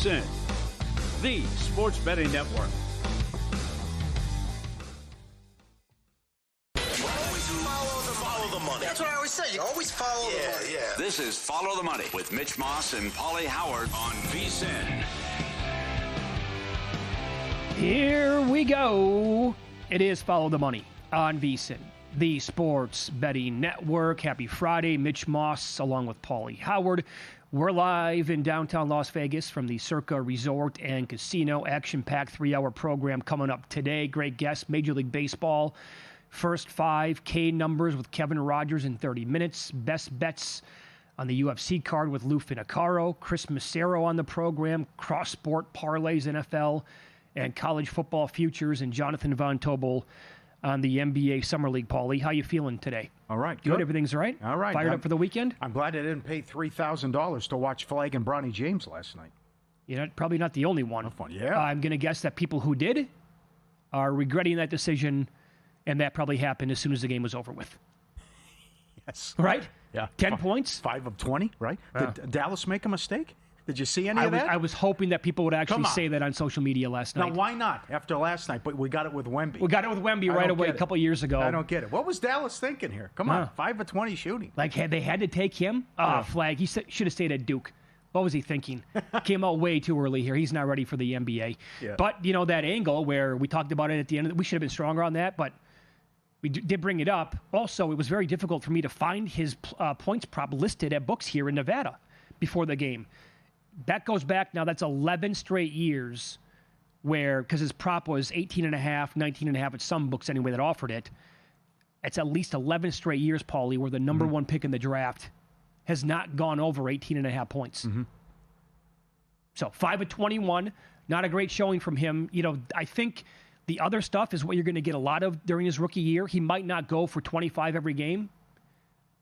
VSiN, the sports betting network. Follow the money. That's what I always say. You always follow the money. Yeah. This is Follow the Money with Mitch Moss and Paulie Howard on VSiN. Here we go. It is Follow the Money on VSiN, the sports betting network. Happy Friday. Mitch Moss along with Paulie Howard. We're live in downtown Las Vegas from the Circa Resort and Casino. Action-packed 3-hour program coming up today. Great guest, Major League Baseball. First 5K numbers with Kevin Rogers in 30 minutes. Best bets on the UFC card with Lou Finocchiaro. Chris Massero on the program. Cross-sport parlays, NFL, and college football futures. And Jonathan Von Tobel on the NBA Summer League. Paulie, how you feeling today? All right. Good. Everything's all right? All right. Fired up for the weekend? I'm glad I didn't pay $3,000 to watch Flag and Bronny James last night. You're probably not the only one. No fun. Yeah. I'm going to guess that people who did are regretting that decision, and that probably happened as soon as the game was over with. Yes. Right? Yeah. 10 points? 5 of 20, right? Yeah. Did Dallas make a mistake? Did you see any of that? I was hoping that people would actually say that on social media last night. Now, why not after last night? But we got it with Wemby. We got it with Wemby right away a couple years ago. I don't get it. What was Dallas thinking here? Come on, 5 of 20 shooting. Like, they had to take him? Flag. He should have stayed at Duke. What was he thinking? Came out way too early here. He's not ready for the NBA. Yeah. But, that angle where we talked about it at the end, we should have been stronger on that, but we did bring it up. Also, it was very difficult for me to find his points prop listed at books here in Nevada before the game. That goes back now, that's 11 straight years where, because his prop was 18.5, 19.5 at some books anyway that offered it. It's at least 11 straight years, Paulie, where the number one pick in the draft has not gone over 18.5 points. Mm-hmm. So 5 of 21, not a great showing from him. I think the other stuff is what you're going to get a lot of during his rookie year. He might not go for 25 every game,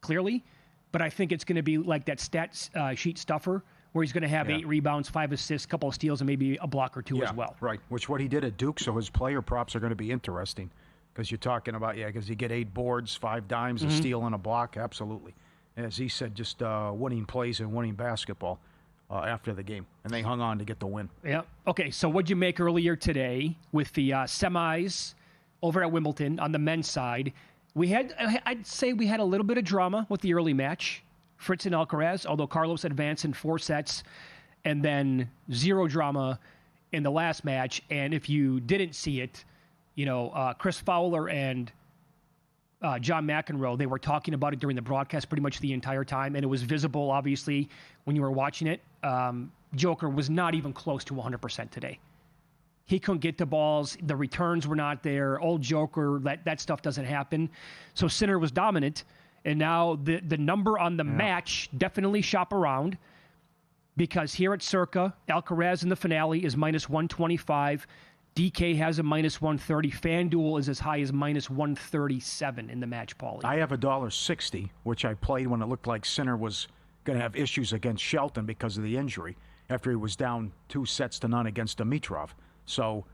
clearly, but I think it's going to be like that stat sheet stuffer, where he's going to have 8 rebounds, 5 assists, a couple of steals, and maybe a block or two as well. Right, which what he did at Duke, so his player props are going to be interesting because you're talking about, because you get 8 boards, 5 dimes, a steal, and a block, absolutely. As he said, just winning plays and winning basketball after the game, and they hung on to get the win. Yeah. Okay, so what'd you make earlier today with the semis over at Wimbledon on the men's side? I'd say we had a little bit of drama with the early match. Fritz and Alcaraz, although Carlos advanced in 4 sets, and then 0 drama in the last match. And if you didn't see it, Chris Fowler and John McEnroe, they were talking about it during the broadcast pretty much the entire time, and it was visible, obviously, when you were watching it. Joker was not even close to 100% today. He couldn't get the balls. The returns were not there. Old Joker, that stuff doesn't happen. So Sinner was dominant. And now the number on the match, definitely shop around, because here at Circa, Alcaraz in the finale is minus 125. DK has a minus 130. FanDuel is as high as minus 137 in the match, Paulie. I have $1.60, which I played when it looked like Sinner was going to have issues against Shelton because of the injury after he was down 2-0 against Dimitrov. So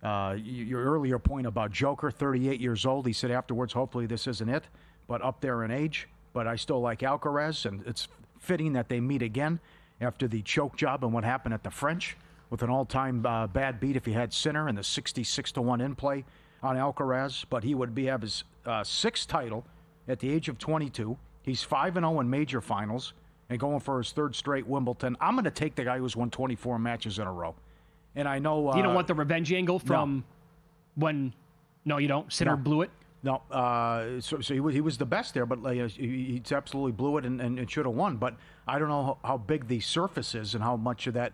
your earlier point about Joker, 38 years old, he said afterwards, hopefully this isn't it. But up there in age. But I still like Alcaraz, and it's fitting that they meet again after the choke job and what happened at the French with an all-time bad beat if he had Sinner and the 66-1 in play on Alcaraz. But he would have his 6th title at the age of 22. He's 5-0 in major finals and going for his 3rd straight Wimbledon. I'm going to take the guy who's won 24 matches in a row. And I know... you don't want the revenge angle from when... No, you don't? Sinner blew it? No, so he was the best there, but he absolutely blew it and should have won. But I don't know how big the surface is and how much of that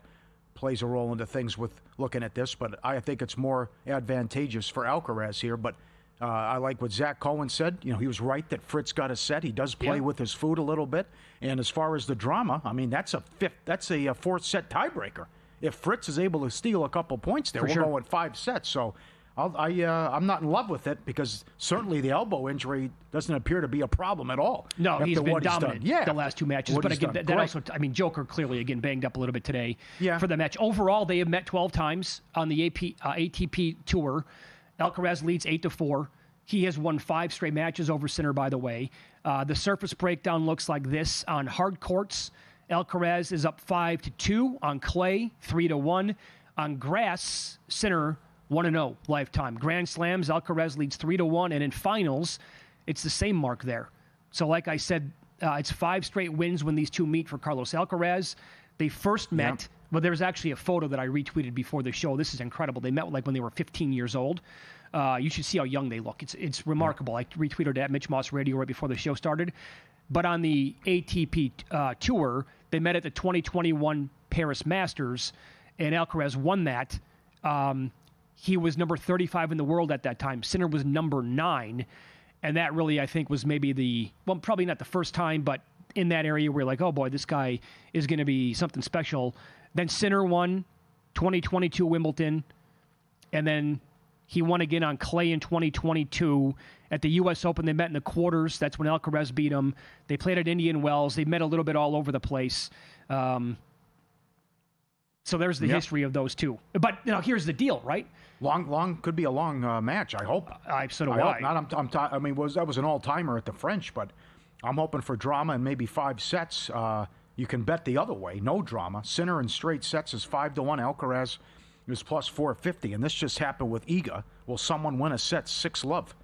plays a role into things with looking at this. But I think it's more advantageous for Alcaraz here. But I like what Zach Cohen said. He was right that Fritz got a set. He does play with his food a little bit. And as far as the drama, I mean, that's a 4th set tiebreaker. If Fritz is able to steal a couple points there, we'll go at 5 sets. So I'm not in love with it because certainly the elbow injury doesn't appear to be a problem at all. No, he's been dominant the last 2 matches. What but again, that also, Joker clearly, again, banged up a little bit today for the match. Overall, they have met 12 times on the ATP Tour. Alcaraz leads 8-4. He has won 5 straight matches over Sinner, by the way. The surface breakdown looks like this. On hard courts, Alcaraz is up 5-2 on clay, 3-1 on grass. Sinner 1-0 lifetime. Grand Slams, Alcaraz leads 3-1, and in finals, it's the same mark there. So, like I said, it's 5 straight wins when these two meet for Carlos Alcaraz. They first met. Yeah. Well, there's actually a photo that I retweeted before the show. This is incredible. They met like when they were 15 years old. You should see how young they look. It's remarkable. I retweeted it at Mitch Moss Radio right before the show started. But on the ATP Tour, they met at the 2021 Paris Masters, and Alcaraz won that. He was number 35 in the world at that time. Sinner was number 9. And that really, I think, was maybe probably not the first time, but in that area where like, oh boy, this guy is going to be something special. Then Sinner won 2022 Wimbledon, and then he won again on clay in 2022. At the U.S. Open, they met in the quarters. That's when Alcaraz beat him. They played at Indian Wells. They met a little bit all over the place. So there's the history of those two. But here's the deal, right? Long could be a long match. I hope. So do I. That was an all-timer at the French, but I'm hoping for drama and maybe 5 sets. You can bet the other way, no drama. Sinner in straight sets is 5-1. Alcaraz is plus 450, and this just happened with Iga. Will someone win a set 6-love?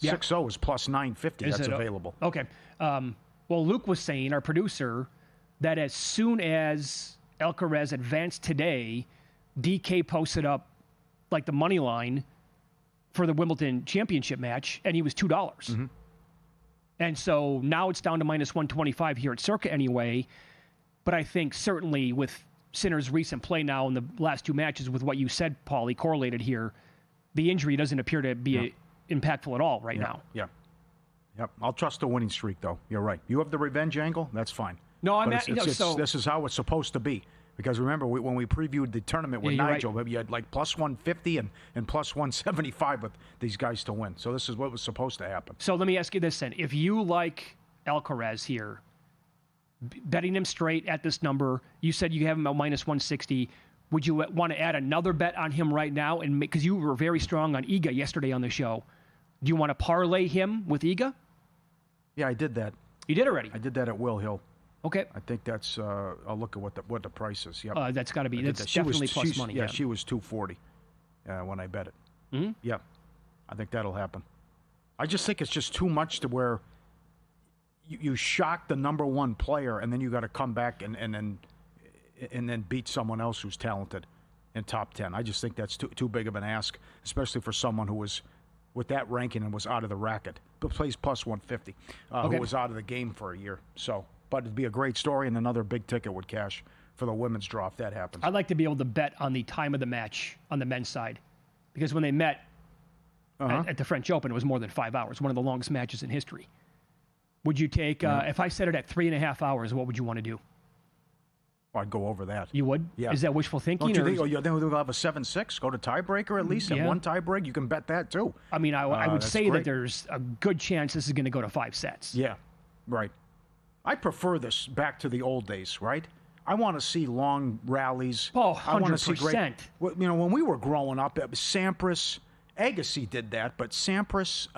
6-0 is plus 950. That's available. Okay. Well, Luke was saying, our producer, that as soon as Alcaraz advanced today, DK posted up like the money line for the Wimbledon championship match, and he was $2. Mm-hmm. And so now it's down to minus 125 here at Circa anyway. But I think certainly with Sinner's recent play now in the last 2 matches with what you said, Paulie, correlated here, the injury doesn't appear to be impactful at all now. Yeah. Yep. I'll trust the winning streak, though. You're right. You have the revenge angle? That's fine. No, this is how it's supposed to be. Because remember, when we previewed the tournament with Nigel, you had like plus 150 and plus 175 with these guys to win. So this is what was supposed to happen. So let me ask you this then. If you like Alcaraz here, betting him straight at this number, you said you have him at minus 160. Would you want to add another bet on him right now? And because you were very strong on Iga yesterday on the show, do you want to parlay him with Iga? Yeah, I did that. You did already? I did that at Will Hill. Okay. I think that's. I'll look at what the price is. Yep. That's got to be. That's definitely plus money. Yeah, she was 240 when I bet it. Mm-hmm. Yeah, I think that'll happen. I just think it's just too much to where you shock the number 1 player and then you got to come back and then beat someone else who's talented in top 10. I just think that's too big of an ask, especially for someone who was with that ranking and was out of the racket, but plays plus 150, who was out of the game for a year. So. But it'd be a great story, and another big ticket would cash for the women's draw if that happens. I'd like to be able to bet on the time of the match on the men's side. Because when they met at the French Open, it was more than 5 hours, one of the longest matches in history. Would you take, if I set it at 3.5 hours, what would you want to do? Well, I'd go over that. You would? Yeah. Is that wishful thinking? Don't you think then we'll have a 7-6, go to tiebreaker at least, and 1 tiebreak? You can bet that too. I mean, I would say that there's a good chance this is going to go to 5 sets. Yeah, right. I prefer this back to the old days, right? I want to see long rallies. Oh, 100%. I want to see great. When we were growing up, Sampras, Agassi did that, but Sampras,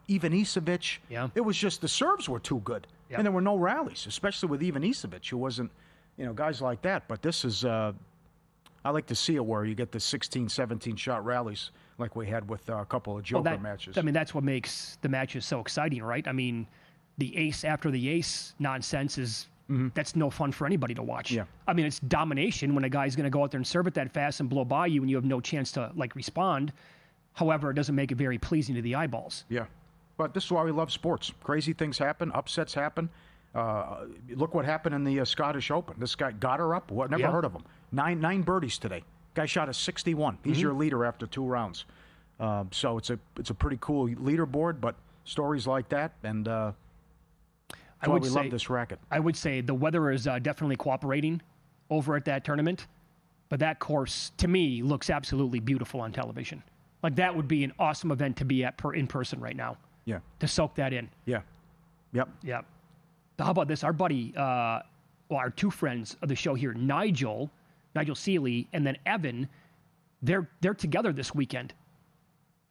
Ivanisevic, it was just the serves were too good, and there were no rallies, especially with Ivanisevic, who wasn't, guys like that. But this is, I like to see it where you get the 16, 17 shot rallies like we had with a couple of Joker matches. I mean, that's what makes the matches so exciting, right? I mean, the ace after the ace nonsense is that's no fun for anybody to watch. Yeah. I mean, it's domination when a guy's going to go out there and serve it that fast and blow by you and you have no chance to respond. However, it doesn't make it very pleasing to the eyeballs. Yeah, but this is why we love sports. Crazy things happen, upsets happen. Look what happened in the Scottish Open. This guy got her up. Never heard of him. Nine birdies today. Guy shot a 61. He's your leader after 2 rounds. So it's a pretty cool leaderboard. But stories like that, and we love this racket. I would say the weather is definitely cooperating over at that tournament, but that course to me looks absolutely beautiful on television. Like that would be an awesome event to be at in person right now. Yeah. To soak that in. Yeah. Yep. Yeah. How about this? Our buddy, our 2 friends of the show here, Nigel Seeley, and then Evan, they're together this weekend,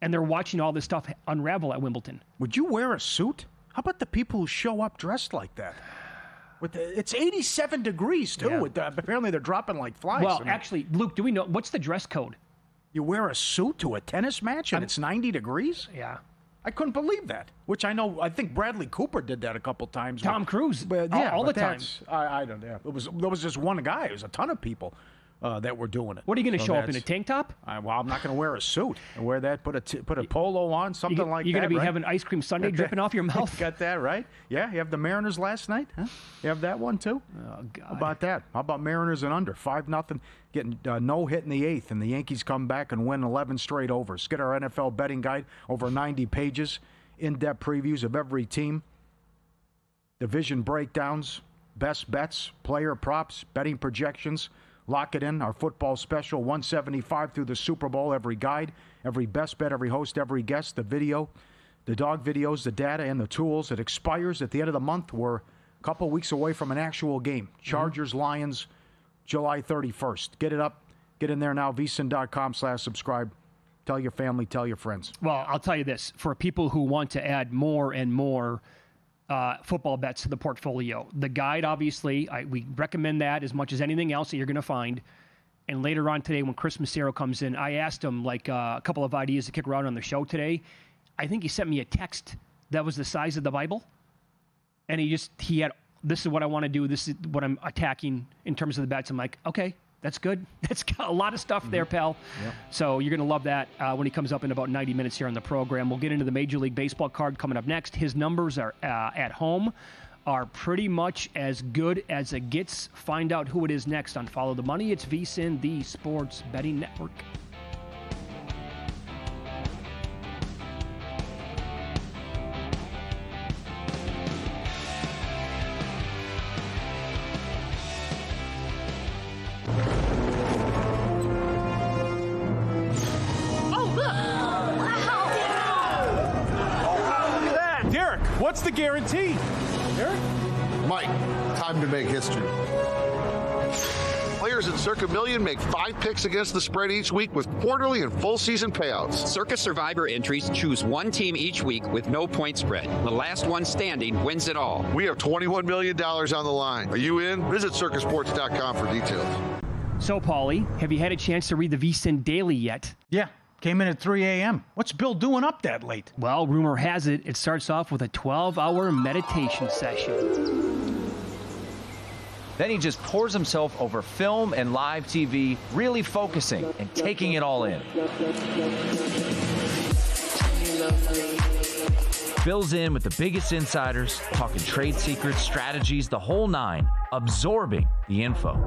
and they're watching all this stuff unravel at Wimbledon. Would you wear a suit? How about the people who show up dressed like that? It's 87 degrees, too. Yeah. Apparently, they're dropping like flies. Well, actually, Luke, do we know what's the dress code? You wear a suit to a tennis match and it's 90 degrees? Yeah. I couldn't believe that, which I think Bradley Cooper did that a couple times. Tom Cruise, all the time. I don't know. There was just one guy. It was a ton of people that were doing it. What are you going to show up in a tank top? Well, I'm not going to wear a suit. I wear that, put a polo on, something like that. You're going to be right? having ice cream sundae dripping off your mouth? Got that, right? Yeah, you have the Mariners last night? Huh? You have that one, too? Oh, God. How about that? How about Mariners and under? 5-0, getting no hit in the 8th, and the Yankees come back and win 11 straight overs. Get our NFL betting guide, over 90 pages, in-depth previews of every team, division breakdowns, best bets, player props, betting projections. Lock it in, our football special, 175 through the Super Bowl, every guide, every best bet, every host, every guest, the video, the dog videos, the data, and the tools. It expires at the end of the month. We're a couple weeks away from an actual game. Chargers, Lions, July 31st. Get it up. Get in there now, VSiN.com/subscribe. Tell your family, tell your friends. Well, I'll tell you this. For people who want to add more and more football bets to the portfolio, the guide, obviously, we recommend that as much as anything else that you're going to find. And later on today, when Chris Massero comes in, I asked him a couple of ideas to kick around on the show today. I think he sent me a text that was the size of the Bible. And he had, this is what I want to do. This is what I'm attacking in terms of the bets. I'm like, okay, that's good. That's got a lot of stuff there, pal. Yep. So you're going to love that when he comes up in about 90 minutes here on the program. We'll get into the Major League Baseball card coming up next. His numbers are at home are pretty much as good as it gets. Find out who it is next on Follow the Money. It's VSiN, the Sports Betting Network. What's the guarantee? Eric? Mike, time to make history. Players in Circa Million make 5 picks against the spread each week with quarterly and full season payouts. Circa Survivor entries choose one team each week with no point spread. The last one standing wins it all. We have $21 million on the line. Are you in? Visit circasports.com for details. So, Paulie, have you had a chance to read the VSiN Daily yet? Yeah. Came in at 3 a.m. What's Bill doing up that late? Well, rumor has it, it starts off with a 12-hour meditation session. Then he just pours himself over film and live TV, really focusing and taking it all in. Bill's in with the biggest insiders, talking trade secrets, strategies, the whole nine, absorbing the info.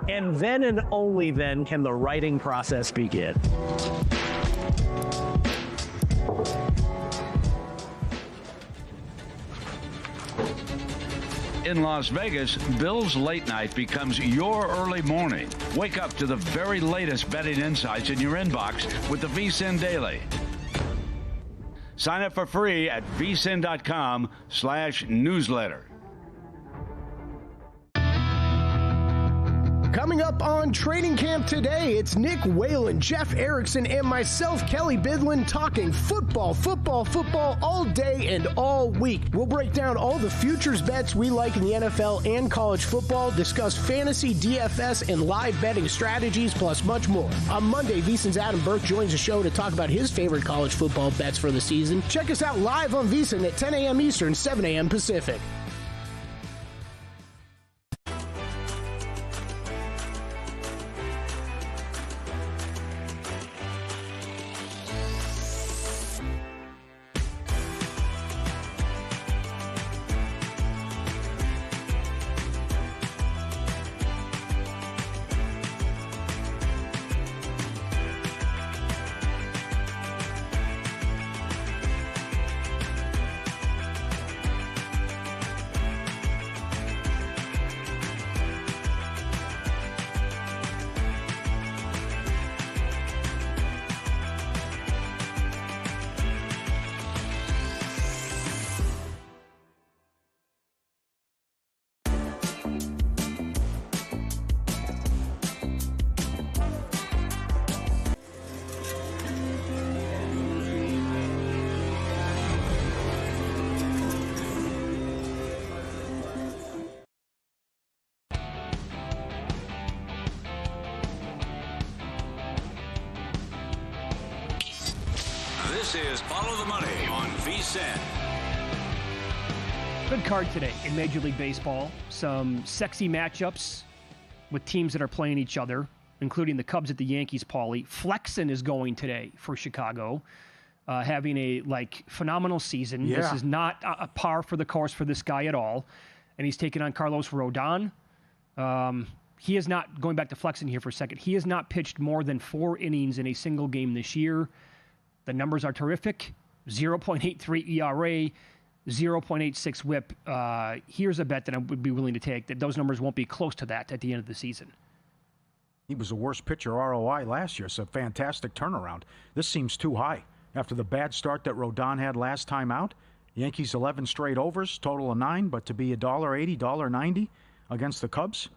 And then and only then can the writing process begin. In Las Vegas, Bill's late night becomes your early morning. Wake up to the very latest betting insights in your inbox with the VSiN Daily. Sign up for free at vsin.com/newsletter. Coming up on Training Camp today, it's Nick Whalen, Jeff Erickson, and myself, Kelly Bidlin, talking football all day and all week. We'll break down all the futures bets we like in the NFL and college football, discuss fantasy, DFS, and live betting strategies, plus much more. On Monday, VSiN's Adam Burke joins the show to talk about his favorite college football bets for the season. Check us out live on VSiN at 10 a.m. Eastern, 7 a.m. Pacific. This is Follow the Money on VSiN. Good card today in Major League Baseball. Some sexy matchups with teams that are playing each other, including the Cubs at the Yankees, Paulie. Flexen is going today for Chicago, having a phenomenal season. Yeah. This is not a par for the course for this guy at all. And he's taking on Carlos Rodon. He is not, going back to Flexen here for a second, he has not pitched more than 4 innings in a single game this year. The numbers are terrific. 0.83 ERA, 0.86 whip. Here's a bet that I would be willing to take, that those numbers won't be close to that at the end of the season. He was the worst pitcher ROI last year. It's a fantastic turnaround. This seems too high. After the bad start that Rodon had last time out, Yankees 11 straight overs, total of 9, but to be $1.80, $1.90 against the Cubs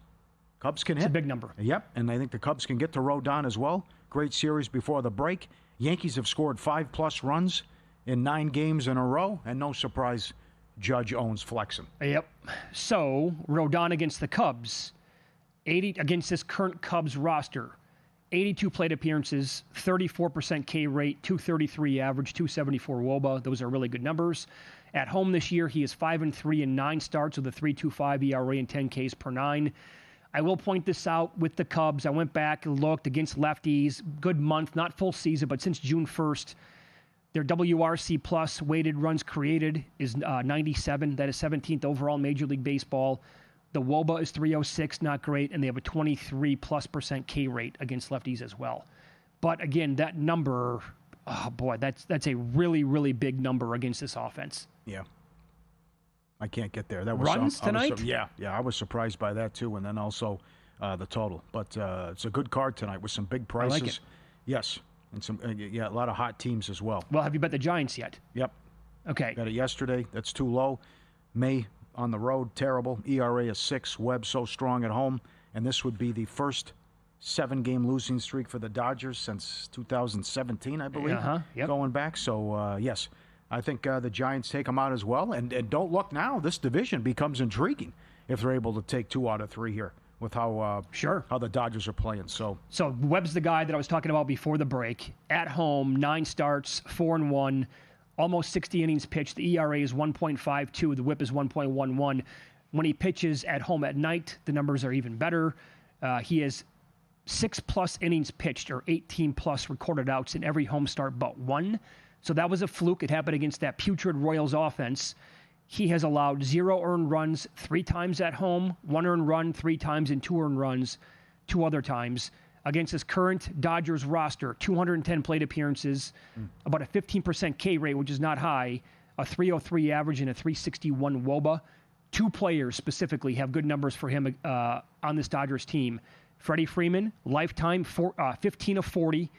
can hit. It's a big number. Yep, and I think the Cubs can get to Rodon as well. Great series before the break. Yankees have scored 5+ runs in 9 games in a row, and no surprise, Judge owns Flexen. Yep. So, Rodon against the Cubs, 80 against this current Cubs roster, 82 plate appearances, 34% K rate, 233 average, 274 WOBA. Those are really good numbers. At home this year, he is 5-3 in 9 starts with a 3.25 ERA and 10 Ks per 9. I will point this out with the Cubs. I went back and looked against lefties. Good month, not full season, but since June 1st, their WRC plus weighted runs created is 97. That is 17th overall in Major League Baseball. The WOBA is 306, not great, and they have a 23+% K rate against lefties as well. But again, that number, oh boy, that's a really, really big number against this offense. Yeah. I can't get there. That was runs tonight? Yeah, I was surprised by that too, and then also the total. But it's a good card tonight with some big prices. I like it. Yes, and some a lot of hot teams as well. Well, have you bet the Giants yet? Yep. Okay. Got it yesterday. That's too low. May on the road, terrible. ERA is 6. Webb so strong at home, and this would be the first 7-game losing streak for the Dodgers since 2017, I believe. Yep. Going back. So yes. I think the Giants take them out as well. And don't look now. This division becomes intriguing if they're able to take 2 out of 3 here with how the Dodgers are playing. So Webb's the guy that I was talking about before the break. At home, 9 starts, 4-1, almost 60 innings pitched. The ERA is 1.52. The whip is 1.11. When he pitches at home at night, the numbers are even better. He has 6+ innings pitched or 18+ recorded outs in every home start but 1. So that was a fluke. It happened against that putrid Royals offense. He has allowed 0 earned runs 3 times at home, 1 earned run 3 times, and 2 earned runs 2 other times. Against his current Dodgers roster, 210 plate appearances, about a 15% K rate, which is not high, a 303 average, and a 361 WOBA. 2 players specifically have good numbers for him on this Dodgers team. Freddie Freeman, lifetime 15 of 40,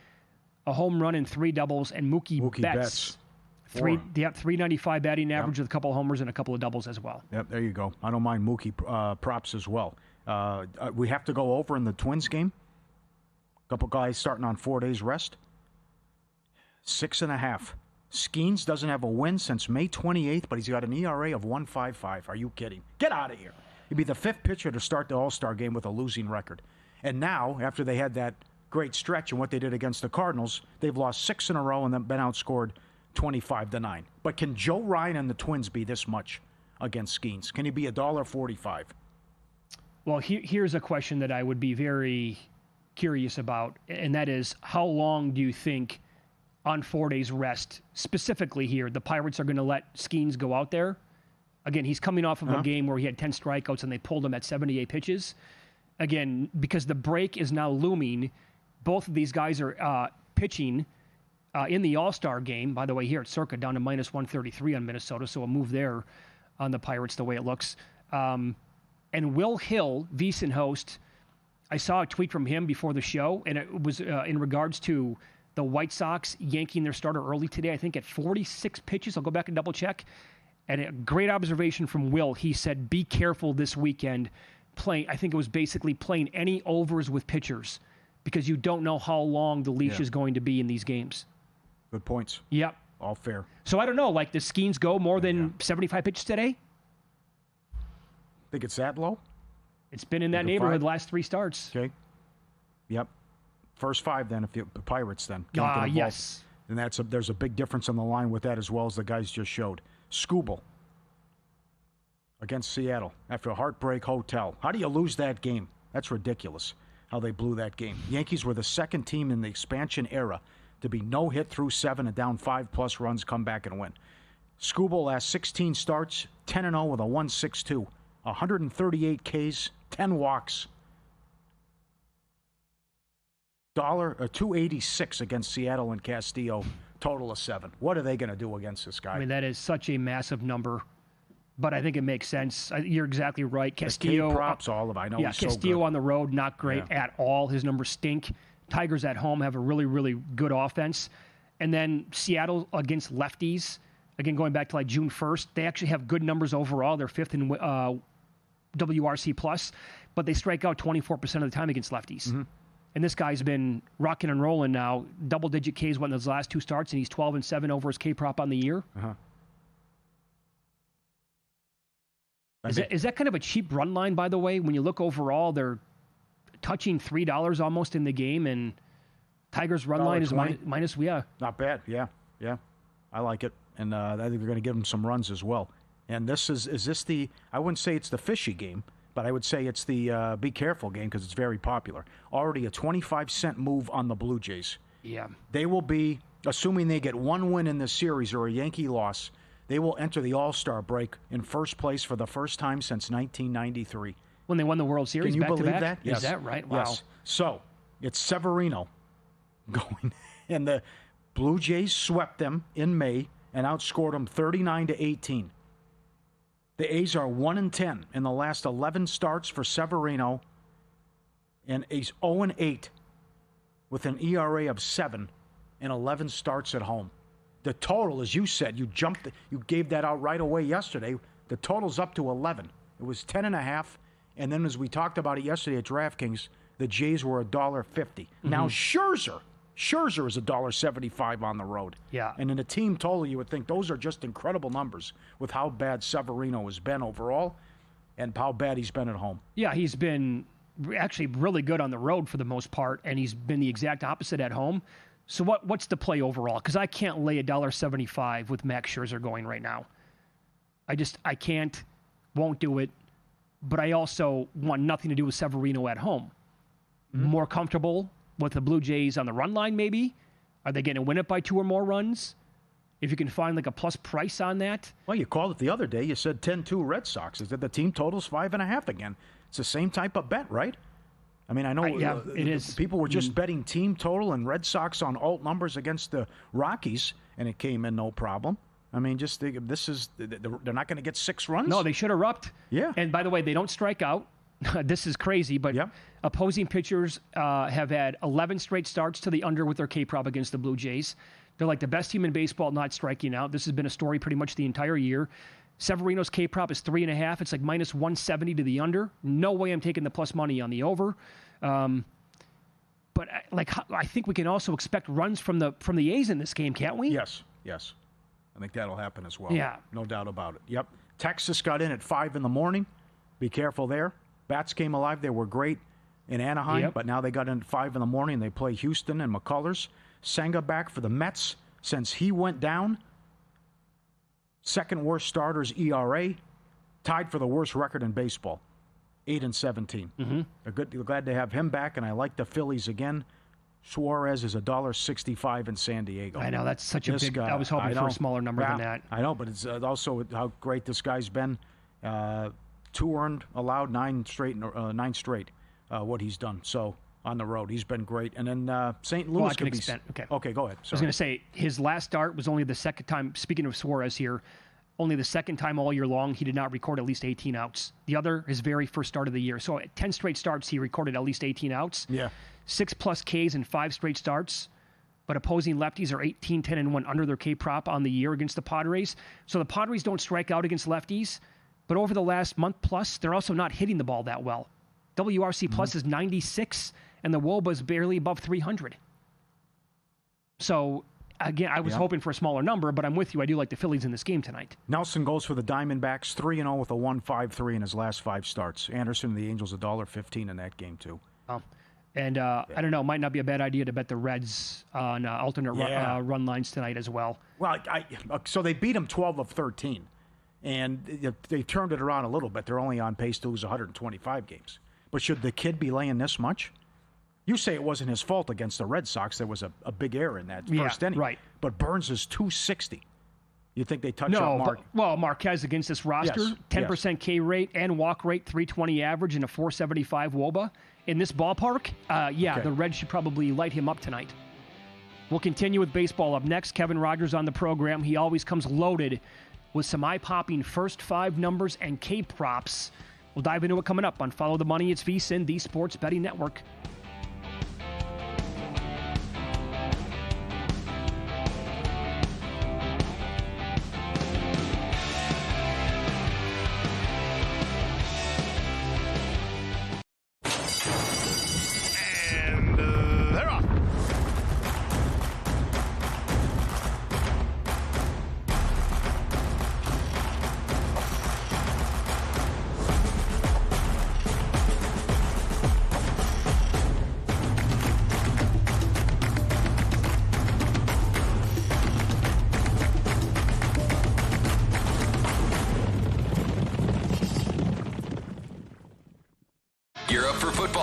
a home run and 3 doubles, and Mookie Betts. 395 batting average with a couple of homers and a couple of doubles as well. Yep, there you go. I don't mind Mookie props as well. We have to go over in the Twins game. A couple guys starting on 4 days rest. 6.5. Skeens doesn't have a win since May 28th, but he's got an ERA of 1.55. Are you kidding? Get out of here. He'd be the 5th pitcher to start the All-Star game with a losing record. And now, after they had that great stretch and what they did against the Cardinals, they've lost 6 in a row and then been outscored 25-9. But can Joe Ryan and the Twins be this much against Skeens? Can he be $1.45? Well, here's a question that I would be very curious about, and that is, how long do you think on 4 days rest, specifically here, the Pirates are going to let Skeens go out there? Again, he's coming off of a game where he had 10 strikeouts and they pulled him at 78 pitches. Again, because the break is now looming, both of these guys are pitching in the All-Star game. By the way, here at Circa, down to -133 on Minnesota, so a move there on the Pirates the way it looks. And Will Hill, VSiN host, I saw a tweet from him before the show, and it was in regards to the White Sox yanking their starter early today, I think at 46 pitches. I'll go back and double-check. And a great observation from Will. He said, be careful this weekend playing. I think it was basically playing any overs with pitchers because you don't know how long the leash is going to be in these games. Good points. Yep. All fair. So I don't know, like, does Skeens go more than 75 pitches today? Think it's that low? It's been in that neighborhood the last 3 starts. Okay. Yep. First 5 then, if you the Pirates then. Yes. And there's a big difference on the line with that as well as the guys just showed. Skubal against Seattle after a heartbreak hotel. How do you lose that game? That's ridiculous how they blew that game. Yankees were the second team in the expansion era to be no-hit through 7 and down 5+ runs, come back and win. Skubal last 16 starts, 10-0 with a 1.62, 138 Ks, 10 walks. $2.86 against Seattle and Castillo, total of 7. What are they going to do against this guy? I mean, that is such a massive number, but I think it makes sense. You're exactly right. Castillo props all of it. I know he's Castillo so good. On the road, not great at all. His numbers stink. Tigers at home have a really, really good offense. And then Seattle against lefties, again, going back to like June 1st, they actually have good numbers overall. They're 5th in WRC+, but they strike out 24% of the time against lefties. Mm-hmm. And this guy's been rocking and rolling now. Double-digit Ks won those last 2 starts, and he's 12-7 over his K prop on the year. Uh-huh. Is that kind of a cheap run line, by the way? When you look overall, they're touching $3 almost in the game, and Tigers' run line is minus. Not bad, yeah. I like it, and I think they're going to give them some runs as well. And is this the, I wouldn't say it's the fishy game, but I would say it's the be careful game because it's very popular. Already a 25-cent move on the Blue Jays. Yeah. They will be, assuming they get one win in this series or a Yankee loss, they will enter the All-Star break in first place for the first time since 1993. When they won the World Series back-to-back? Can you believe that? Yes. Is that right? Wow. Yes. So, it's Severino going, and the Blue Jays swept them in May and outscored them 39-18. The A's are 1-10 in the last 11 starts for Severino, and he's 0-8 with an ERA of 7 in 11 starts at home. The total, as you said, you gave that out right away yesterday. The total's up to 11. It was 10.5, and then as we talked about it yesterday at DraftKings, the Jays were $1.50. Mm-hmm. Now Scherzer is $1.75 on the road. Yeah. And in a team total, you would think those are just incredible numbers with how bad Severino has been overall and how bad he's been at home. Yeah, he's been actually really good on the road for the most part, and he's been the exact opposite at home. So what's the play overall? Because I can't lay $1.75 with Max Scherzer going right now. I can't, won't do it. But I also want nothing to do with Severino at home. Mm-hmm. More comfortable with the Blue Jays on the run line, maybe? Are they going to win it by 2 or more runs? If you can find like a plus price on that. Well, you called it the other day. You said 10-2 Red Sox. Is that the team totals 5.5 again? It's the same type of bet, right? I mean, I know it is. People were just betting team total and Red Sox on alt numbers against the Rockies, and it came in no problem. I mean, just think, they're not going to get 6 runs? No, they should erupt. Yeah. And by the way, they don't strike out. This is crazy, but opposing pitchers have had 11 straight starts to the under with their K-prop against the Blue Jays. They're like the best team in baseball not striking out. This has been a story pretty much the entire year. Severino's K-prop is 3.5. It's like minus 170 to the under. No way I'm taking the plus money on the over. But I think we can also expect runs from the A's in this game, can't we? Yes. I think that'll happen as well. Yeah. No doubt about it. Yep. Texas got in at 5 in the morning. Be careful there. Bats came alive. They were great in Anaheim, but now they got in at 5 in the morning. They play Houston and McCullers. Senga back for the Mets since he went down. Second worst starters ERA. Tied for the worst record in baseball. 8-17. Mm-hmm. They're glad to have him back, and I like the Phillies again. Suarez is $1.65 in San Diego. I know, that's such a big guy. I was hoping for a smaller number than that. I know, but it's also how great this guy's been. 2 earned, allowed 9 straight. What he's done. So on the road, he's been great. And then St. Louis could be. Okay, go ahead. Sorry. I was going to say his last start was only the second time. Speaking of Suarez here, only the second time all year long he did not record at least 18 outs. The other, his very first start of the year. So at 10 straight starts, he recorded at least 18 outs. Yeah. 6+ Ks in 5 straight starts. But opposing lefties are 18, 10, and 1 under their K prop on the year against the Padres. So the Padres don't strike out against lefties. But over the last month plus, they're also not hitting the ball that well. WRC plus is 96, and the WOBA is barely above 300. So, again, I was hoping for a smaller number, but I'm with you. I do like the Phillies in this game tonight. Nelson goes for the Diamondbacks, 3-0 with a 1.53 in his last 5 starts. Anderson and the Angels, $1.15 in that game, too. Oh. And I don't know, it might not be a bad idea to bet the Reds on alternate run lines tonight as well. Well, so they beat them 12 of 13, and they turned it around a little bit. They're only on pace to lose 125 games. But should the kid be laying this much? You say it wasn't his fault against the Red Sox. There was a big error in that first inning. Right. But Burns is 260. You think they touch up Mark? Well, Marquez against this roster, 10% K rate and walk rate, 320 average, and a 475 WOBA. In this ballpark, the Reds should probably light him up tonight. We'll continue with baseball up next. Kevin Rogers on the program. He always comes loaded with some eye-popping first 5 numbers and K props. We'll dive into it coming up on Follow the Money. It's VSiN, the Sports Betting Network.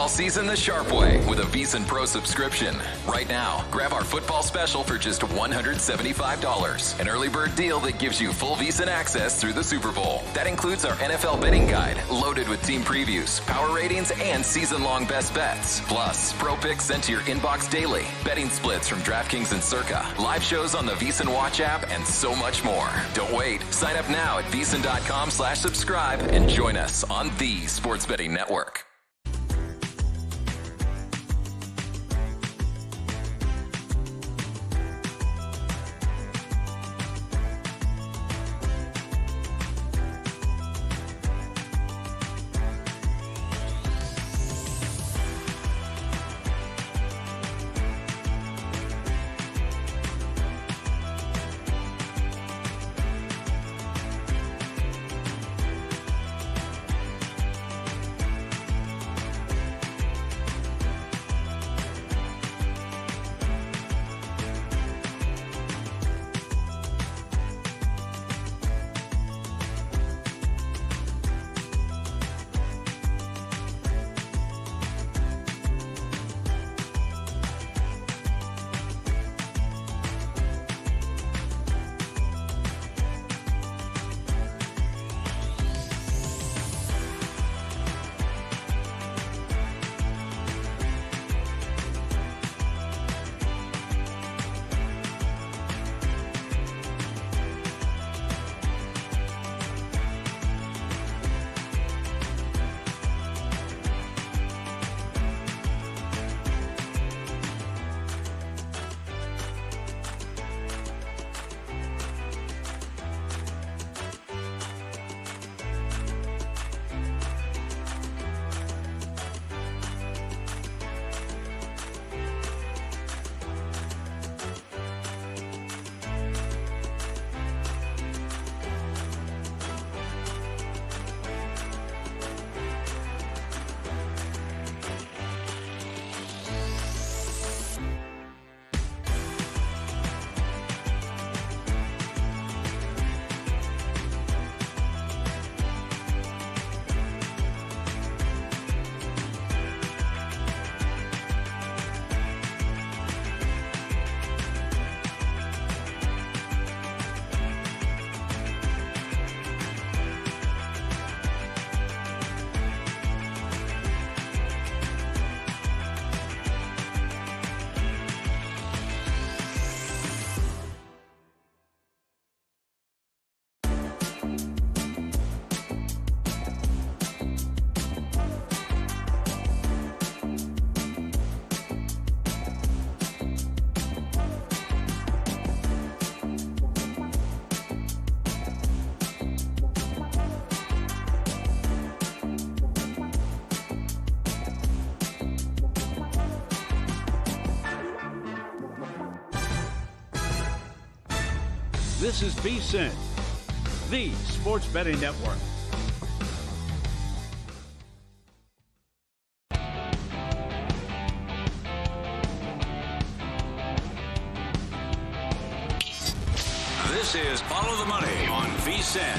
Season the sharp way with a VSiN Pro subscription. Right now, grab our football special for just $175. An early bird deal that gives you full VSiN access through the Super Bowl. That includes our NFL betting guide, loaded with team previews, power ratings, and season-long best bets. Plus, pro picks sent to your inbox daily, betting splits from DraftKings and Circa, live shows on the VSiN Watch app, and so much more. Don't wait. Sign up now at VSiN.com/subscribe and join us on the Sports Betting Network. This is VSiN, the Sports Betting Network. This is Follow the Money on VSiN.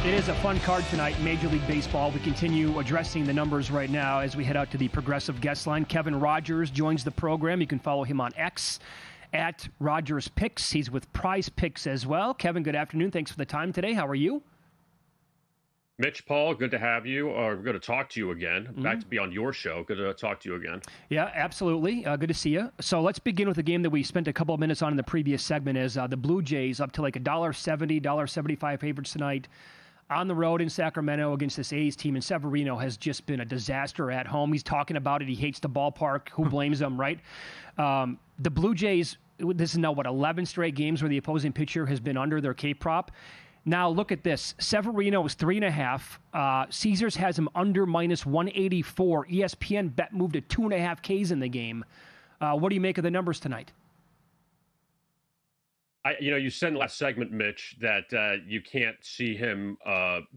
It is a fun card tonight in Major League Baseball. We continue addressing the numbers right now as we head out to the Progressive guest line. Kevin Rogers joins the program. You can follow him on X at Rogers Picks. He's with Prize Picks as well. Kevin, good afternoon. Thanks for the time today. How are you? Mitch, Paul, good to have you. Good to talk to you again. Back to be on your show. Good to talk to you again. Yeah, absolutely. Good to see you. So let's begin with a game that we spent a couple of minutes on in the previous segment. Is the Blue Jays up to like $1.70, $1.75 favorites tonight on the road in Sacramento against this A's team. And Severino has just been a disaster at home. He's talking about it. He hates the ballpark. Who blames him, right? The Blue Jays, this is now, 11 straight games where the opposing pitcher has been under their K prop. Now, look at this. Severino is 3.5. Caesars has him under minus 184. ESPN bet moved to 2.5 Ks in the game. What do you make of the numbers tonight? You said in the last segment, Mitch, that you can't see him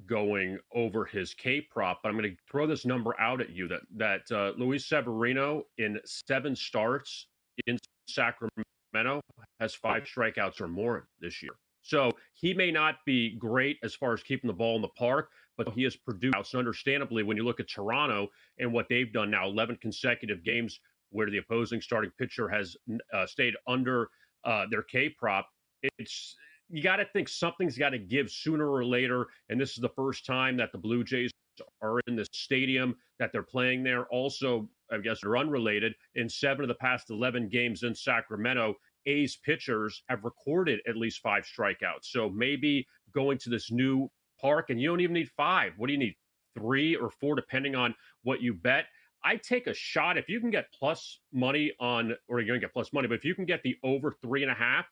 going over his K prop, but I'm going to throw this number out at you that Luis Severino in 7 starts in Sacramento has 5 strikeouts or more this year. So he may not be great as far as keeping the ball in the park, but he has produced. So understandably, when you look at Toronto and what they've done now, 11 consecutive games where the opposing starting pitcher has stayed under their K prop, you got to think something's got to give sooner or later. And this is the first time that the Blue Jays are in the stadium that they're playing there. Also, I guess they're unrelated. In 7 of the past 11 games in Sacramento, A's pitchers have recorded at least 5 strikeouts. So maybe going to this new park, and you don't even need 5. What do you need? 3 or 4, depending on what you bet. I take a shot if you can get plus money on, or you're going to get plus money, but if you can get the over 3.5,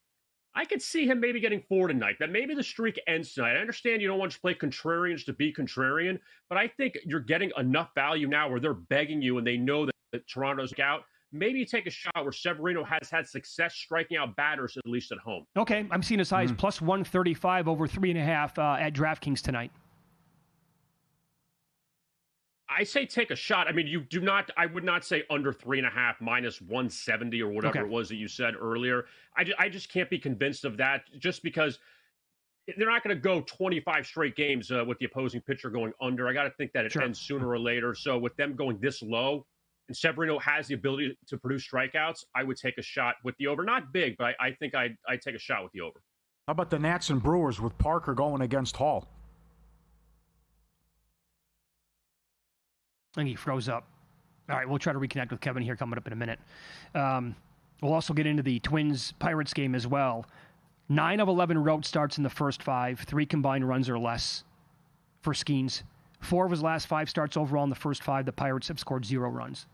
I could see him maybe getting 4 tonight. That maybe the streak ends tonight. I understand you don't want to play contrarians to be contrarian, but I think you're getting enough value now where they're begging you and they know that Toronto's out. Maybe you take a shot where Severino has had success striking out batters, at least at home. Okay, I'm seeing as high as plus 135 over 3.5 at DraftKings tonight. I say take a shot. I mean, I would not say under 3.5 minus 170 or whatever it was that you said earlier. I just can't be convinced of that just because they're not going to go 25 straight games with the opposing pitcher going under. I got to think that it ends sooner or later. So with them going this low, and Severino has the ability to produce strikeouts, I would take a shot with the over. Not big, but I think I'd take a shot with the over. How about the Nats and Brewers with Parker going against Hall? I think he froze up. All right, we'll try to reconnect with Kevin here coming up in a minute. We'll also get into the Twins-Pirates game as well. 9 of 11 road starts in the first 5, 3 combined runs or less for Skeens. 4 of his last 5 starts overall in the first 5, the Pirates have scored 0 runs.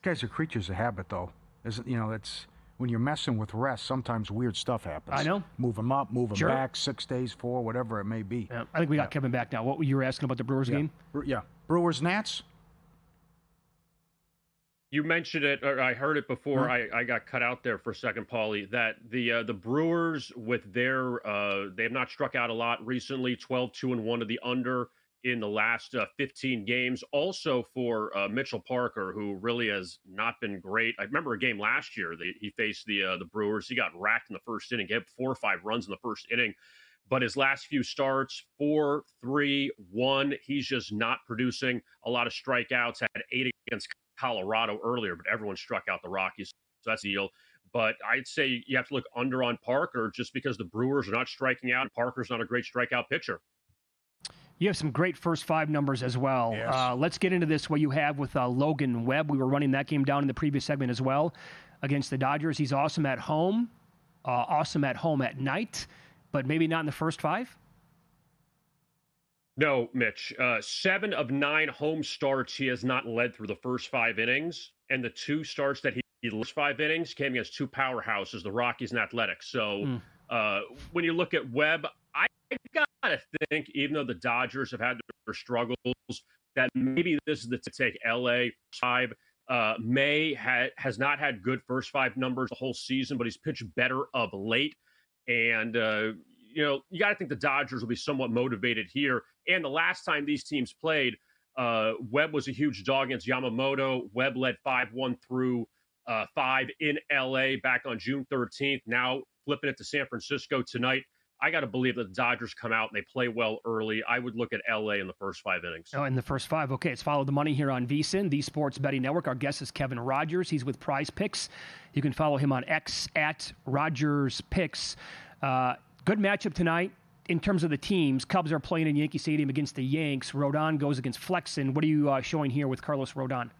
Guys are creatures of habit, though. It's when you're messing with rest, sometimes weird stuff happens. I know. Move them up, move them back, 6 days, 4, whatever it may be. Yeah, I think we got Kevin back now. What were you asking about the Brewers game? Yeah. Brewers, Nats? You mentioned it, or I heard it before. I got cut out there for a second, Paulie, that the Brewers with their they have not struck out a lot recently, 12-2-1 to the under in the last 15 games. Also for Mitchell Parker, who really has not been great. I remember a game last year that he faced the Brewers. He got racked in the first inning, gave 4 or 5 runs in the first inning. But his last few starts, 4, 3, 1, he's just not producing a lot of strikeouts. Had 8 against Colorado earlier, but everyone struck out the Rockies. So that's the deal. But I'd say you have to look under on Parker just because the Brewers are not striking out. Parker's not a great strikeout pitcher. You have some great first 5 numbers as well. Yes. Let's get into this, what you have with Logan Webb. We were running that game down in the previous segment as well against the Dodgers. He's awesome at home, awesome at home at night, but maybe not in the first 5? No, Mitch. 7 of 9 home starts he has not led through the first 5 innings, and the 2 starts that he led 5 innings came against 2 powerhouses, the Rockies and Athletics. So when you look at Webb, I gotta think, even though the Dodgers have had their struggles, that maybe this is the to take LA 5. May has not had good first 5 numbers the whole season, but he's pitched better of late. And you got to think the Dodgers will be somewhat motivated here. And the last time these teams played, Webb was a huge dog against Yamamoto. Webb led 5-1 through 5 in LA back on June 13th. Now flipping it to San Francisco tonight. I got to believe that the Dodgers come out and they play well early. I would look at LA in the first 5 innings. Oh, in the first 5. Okay, it's Follow the Money here on VSiN, the Sports Betting Network. Our guest is Kevin Rogers. He's with Prize Picks. You can follow him on X at Rogers Picks. Good matchup tonight in terms of the teams. Cubs are playing in Yankee Stadium against the Yanks. Rodon goes against Flexen. What are you showing here with Carlos Rodon?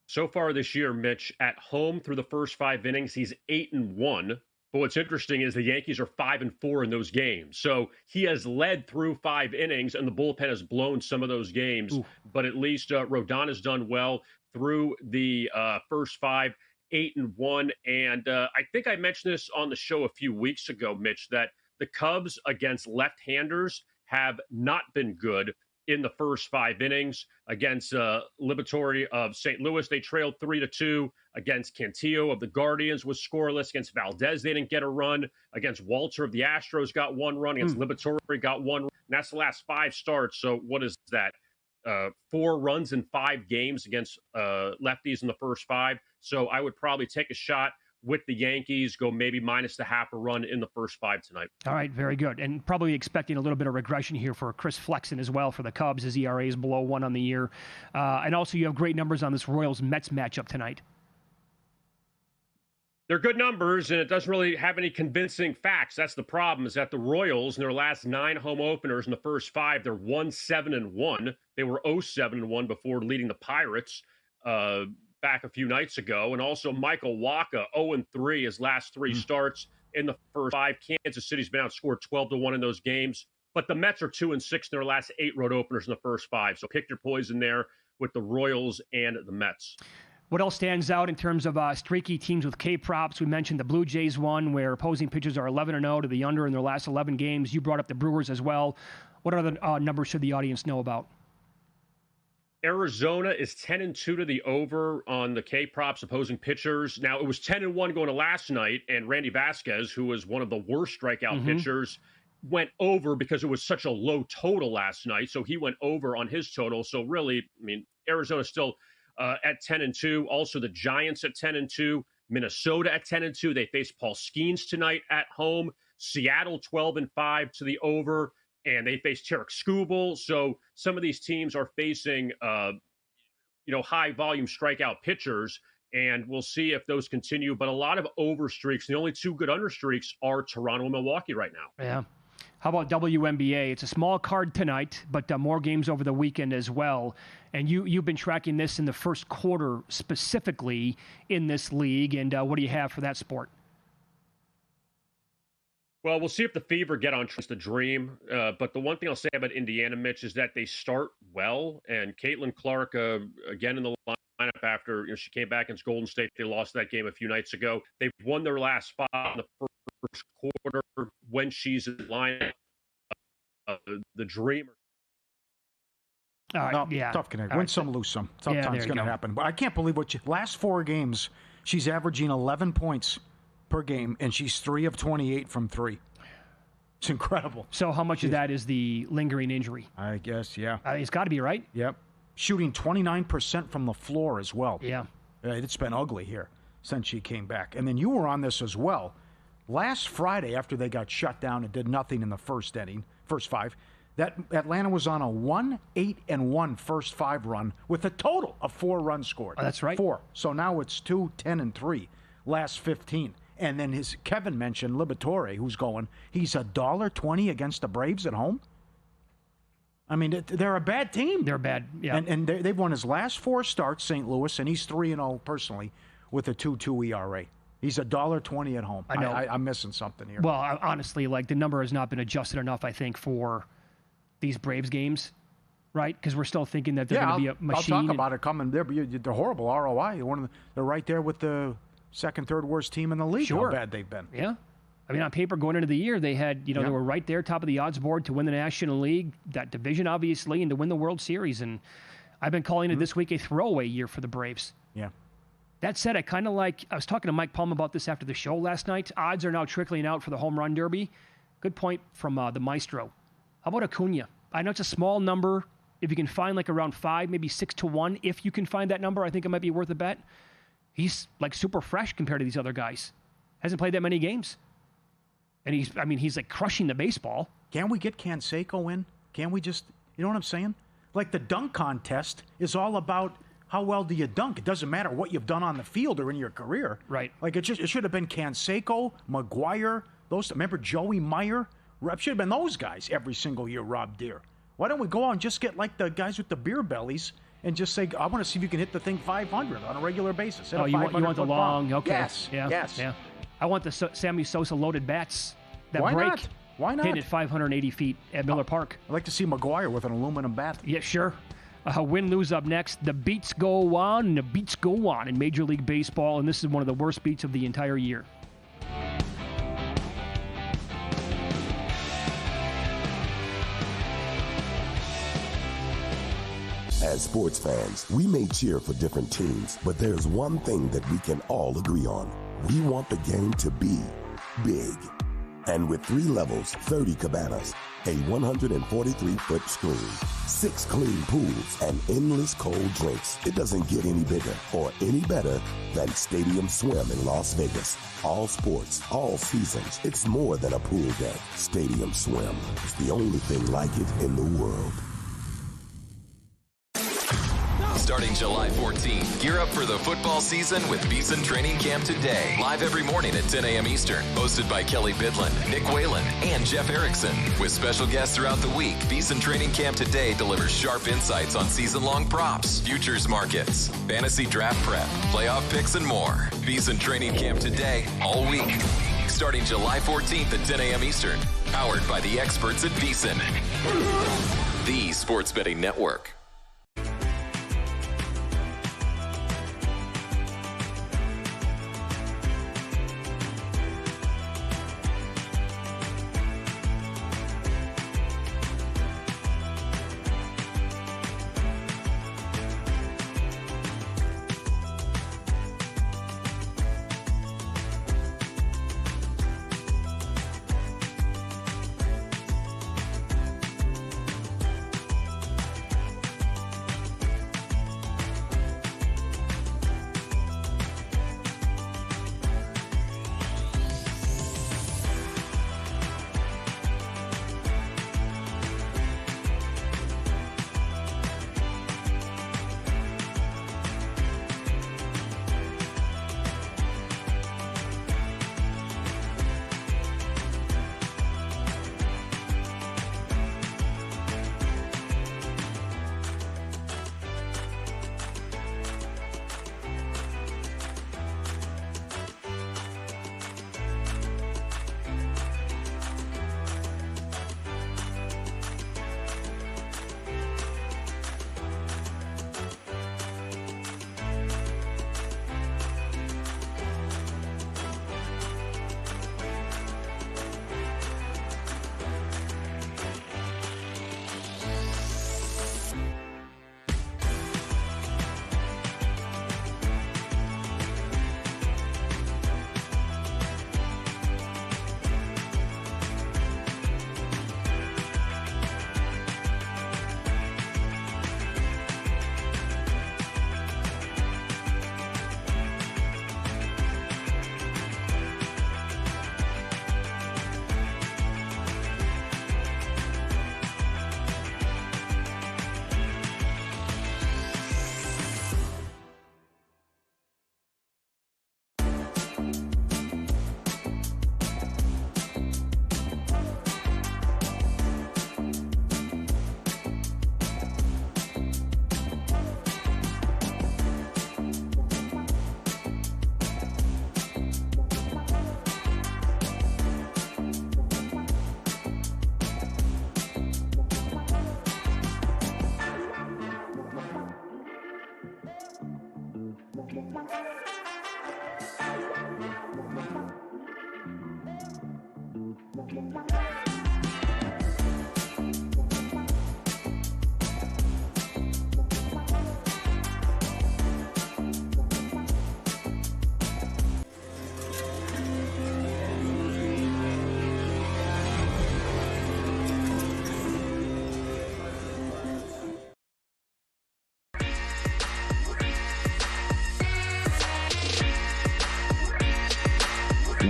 So far this year, Mitch, at home through the first 5 innings, he's 8-1. But what's interesting is the Yankees are 5-4 in those games. So he has led through 5 innings, and the bullpen has blown some of those games. Ooh. But at least Rodon has done well through the first 5, 8-1. And I think I mentioned this on the show a few weeks ago, Mitch, that the Cubs against left-handers have not been good in the first 5 innings. Against Liberatore of St. Louis, they trailed 3-2. Against Cantillo of the Guardians was scoreless. Against Valdez, they didn't get a run. Against Walter of the Astros, got 1 run. Against Liberatore, got 1 run. And that's the last 5 starts. So what is that? 4 runs in 5 games against lefties in the first 5. So I would probably take a shot with the Yankees, go maybe minus the half a run in the first 5 tonight. All right, very good. And probably expecting a little bit of regression here for Chris Flexen as well for the Cubs. His ERA is below 1 on the year. And also you have great numbers on this Royals-Mets matchup tonight. They're good numbers, and it doesn't really have any convincing facts. That's the problem, is that the Royals, in their last 9 home openers in the first 5, they're 1-7-1. They were 0-7-1 before leading the Pirates back a few nights ago. And also Michael Wacha, 0-3 his last 3 starts in the first 5. Kansas City's been outscored 12-1 in those games. But the Mets are 2-6 in their last 8 road openers in the first 5. So pick your poison there with the Royals and the Mets. What else stands out in terms of streaky teams with K-props? We mentioned the Blue Jays one where opposing pitchers are 11-0 to the under in their last 11 games. You brought up the Brewers as well. What other numbers should the audience know about? Arizona is 10-2 to the over on the K-props opposing pitchers. Now, it was 10-1 going to last night, and Randy Vasquez, who was one of the worst strikeout pitchers, went over because it was such a low total last night. So he went over on his total. So really, I mean, Arizona's still at 10-2. Also, the Giants at 10-2. Minnesota at 10-2. They face Paul Skeens tonight at home. Seattle 12-5 to the over, and they face Tarek Skubal. So some of these teams are facing, high volume strikeout pitchers, and we'll see if those continue. But a lot of over streaks. The only 2 good under streaks are Toronto and Milwaukee right now. Yeah. How about WNBA? It's a small card tonight, but more games over the weekend as well. And you've been tracking this in the first quarter specifically in this league. And what do you have for that sport? Well, we'll see if the Fever get on the Dream. But the one thing I'll say about Indiana, Mitch, is that they start well. And Caitlin Clark, again in the lineup after she came back against Golden State. They lost that game a few nights ago. They've won their last 5 in the first quarter when she's in the lineup. The Dream. Tough connect. Win some, lose some. Sometimes going to happen. But I can't believe last 4 games, she's averaging 11 points per game, and she's 3 of 28 from 3. It's incredible. So how much of that is the lingering injury? I guess, yeah. It's got to be, right? Yep. Shooting 29% from the floor as well. Yeah. It's been ugly here since she came back. And then you were on this as well. Last Friday, after they got shut down and did nothing in the first 5, that Atlanta was on a 1-8-1 first 5 run with a total of 4 runs scored. Oh, that's right. 4. So now it's 2-10-3 last 15. And then Kevin mentioned Liberatore, who's going. He's $1.20 against the Braves at home. I mean, they're a bad team. They're bad, yeah. And they've won his last 4 starts, St. Louis, and he's 3-0 personally with a 2.2 ERA. He's $1.20 at home. I know. I'm missing something here. Well, honestly, the number has not been adjusted enough, I think, for these Braves games, right? Because we're still thinking that they're going to be a machine. I'll talk about it coming. They're horrible ROI. They're right there with the second, third worst team in the league. Sure. How bad they've been. Yeah. I mean, on paper, going into the year, they had, they were right there, top of the odds board to win the National League, that division, obviously, and to win the World Series. And I've been calling it this week a throwaway year for the Braves. Yeah. That said, I was talking to Mike Palm about this after the show last night. Odds are now trickling out for the home run derby. Good point from the maestro. How about Acuna? I know it's a small number. If you can find around 5, maybe 6-1, if you can find that number, I think it might be worth a bet. He's super fresh compared to these other guys. Hasn't played that many games. And he's like crushing the baseball. Can't we get Canseco in? Can't we just, you know what I'm saying? Like the dunk contest is all about how well do you dunk. It doesn't matter what you've done on the field or in your career. Right. Like it should have been Canseco, McGuire, remember Joey Meyer? It should have been those guys every single year, Rob Deere. Why don't we go out and just get like the guys with the beer bellies and just say, I want to see if you can hit the thing 500 on a regular basis. Oh, you want the long, okay. Yes, yes. Yeah. I want the Sammy Sosa loaded bats that Why break. Not? Why not? Hit at 580 feet at Miller Park. I'd like to see McGuire with an aluminum bat. Yeah, sure. Win-lose up next. The beats go on, and the beats go on in Major League Baseball, and this is one of the worst beats of the entire year. As sports fans, we may cheer for different teams, but there's one thing that we can all agree on. We want the game to be big. And with 3 levels, 30 cabanas, a 143-foot screen, 6 clean pools, and endless cold drinks, it doesn't get any bigger or any better than Stadium Swim in Las Vegas. All sports, all seasons. It's more than a pool deck. Stadium Swim is the only thing like it in the world. Starting July 14th, gear up for the football season with VSiN Training Camp Today. Live every morning at 10 a.m. Eastern. Hosted by Kelly Bidlin, Nick Whalen, and Jeff Erickson. With special guests throughout the week, VSiN Training Camp Today delivers sharp insights on season-long props, futures markets, fantasy draft prep, playoff picks, and more. VSiN Training Camp Today, all week. Starting July 14th at 10 a.m. Eastern. Powered by the experts at VSiN. The Sports Betting Network.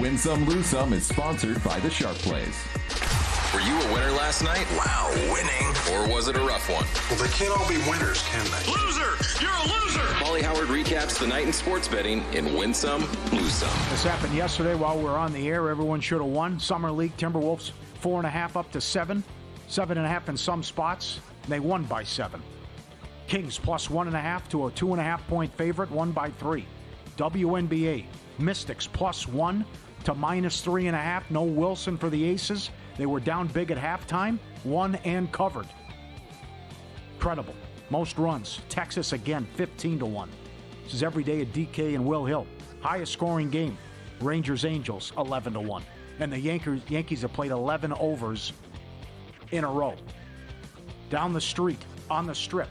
Win Some, Lose Some is sponsored by the Sharp Plays. Were you a winner last night? Wow, winning. Or was it a rough one? Well, they can't all be winners, can they? Loser! You're a loser! Paulie Howard recaps the night in sports betting in Win Some, Lose Some. This happened yesterday while we were on the air. Everyone should have won. Summer League, Timberwolves 4.5 up to 7. 7.5 in some spots. They won by 7. Kings plus 1.5 to a 2.5 point favorite, won by 3. WNBA, Mystics plus 1 to minus 3.5. No Wilson for the Aces. They were down big at halftime, won and covered. Incredible. Most runs. Texas again, 15-1. This is every day at DK and Will Hill. Highest scoring game. Rangers-Angels, 11-1. And the Yankees have played 11 overs in a row. Down the street, on the strip.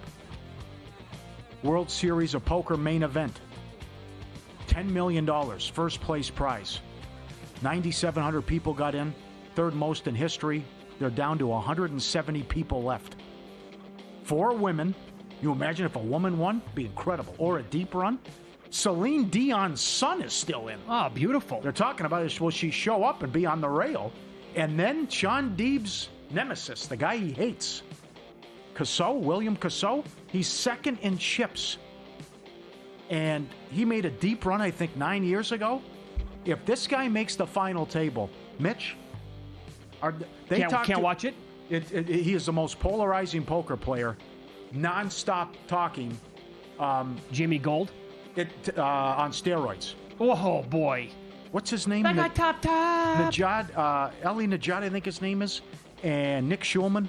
World Series of Poker main event. $10 million, first place prize. 9,700 people got in. Third most in history. They're down to 170 people left. 4 women. You imagine if a woman won? It'd be incredible. Or a deep run. Celine Dion's son is still in. Oh, beautiful. They're talking about it. Will she show up and be on the rail? And then Sean Deeb's nemesis, the guy he hates, William Cassou, he's second in chips. And he made a deep run, I think, 9 years ago. If this guy makes the final table, Mitch, can't watch it? He is the most polarizing poker player, non-stop talking. Jimmy Gold? On steroids. Oh, boy. What's his name? Top. Najad, Eli Najad, I think his name is, and Nick Schulman,